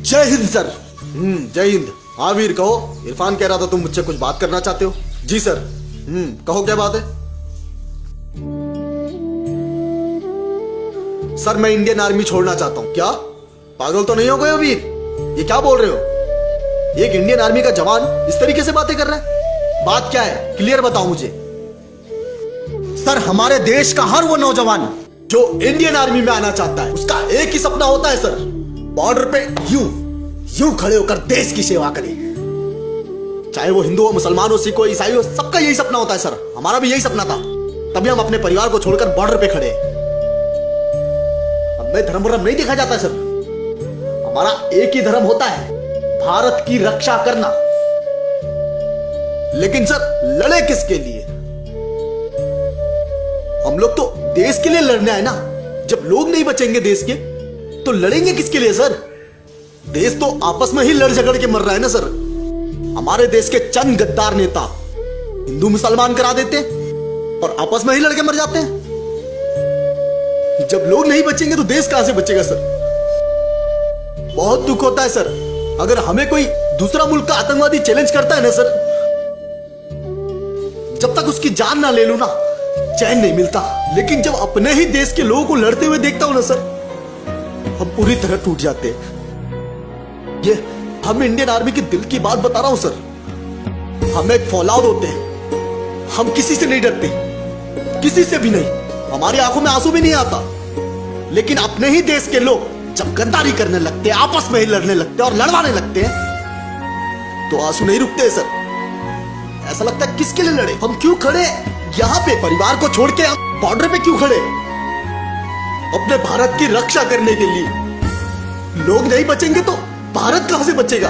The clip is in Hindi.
जय हिंद सर। जय हिंद। हाँ वीर कहो। इरफान कह रहा था तुम मुझसे कुछ बात करना चाहते हो। जी सर। कहो क्या बात है। सर मैं इंडियन आर्मी छोड़ना चाहता हूँ। क्या पागल तो नहीं हो गए हो वीर? ये क्या बोल रहे हो? एक इंडियन आर्मी का जवान इस तरीके से बातें कर रहा है। बात क्या है क्लियर बताओ मुझे। सर हमारे देश का हर वो नौजवान जो इंडियन आर्मी में आना चाहता है उसका एक ही सपना होता है सर, बॉर्डर पे यूं खड़े होकर देश की सेवा करे। चाहे वो हिंदू हो, मुसलमान हो, सिख हो, ईसाई हो, सबका यही सपना होता है सर। हमारा भी यही सपना था, तभी हम अपने परिवार को छोड़कर बॉर्डर पे खड़े हैं। हमें धर्म वर्म नहीं देखा जाता है सर। हमारा एक ही धर्म होता है, भारत की रक्षा करना। लेकिन सर लड़े किसके लिए? हम लोग तो देश के लिए लड़ना है ना। जब लोग नहीं बचेंगे देश के तो लड़ेंगे किसके लिए सर? देश तो आपस में ही लड़ झगड़ के मर रहा है ना सर। हमारे देश के चंद गद्दार नेता हिंदू मुसलमान करा देते हैं और आपस में ही लड़के मर जाते हैं। जब लोग नहीं बचेंगे तो देश कहां से बचेगा सर? बहुत दुख होता है सर। अगर हमें कोई दूसरा मुल्क का आतंकवादी चैलेंज करता है ना सर, जब तक उसकी जान ना ले लूं ना चैन नहीं मिलता। लेकिन जब अपने ही देश के लोगों को लड़ते हुए देखता हूं ना सर, हम पूरी तरह टूट जाते हैं। ये हम इंडियन आर्मी के दिल की बात बता रहा हूं सर। हम एक फौलाद होते हैं। हम किसी से नहीं डरते, किसी से भी नहीं। हमारी आंखों में आंसू भी नहीं आता। लेकिन अपने ही देश के लोग जब गद्दारी करने लगते हैं, आपस में ही लड़ने लगते हैं और लड़वाने लगते हैं तो आंसू नहीं रुकते सर। ऐसा लगता है किसके लिए लड़े? हम क्यों खड़े यहां पे? परिवार को छोड़ के हम बॉर्डर पे क्यों खड़े? अपने भारत की रक्षा करने के लिए। लोग नहीं बचेंगे तो भारत कहां से बचेगा?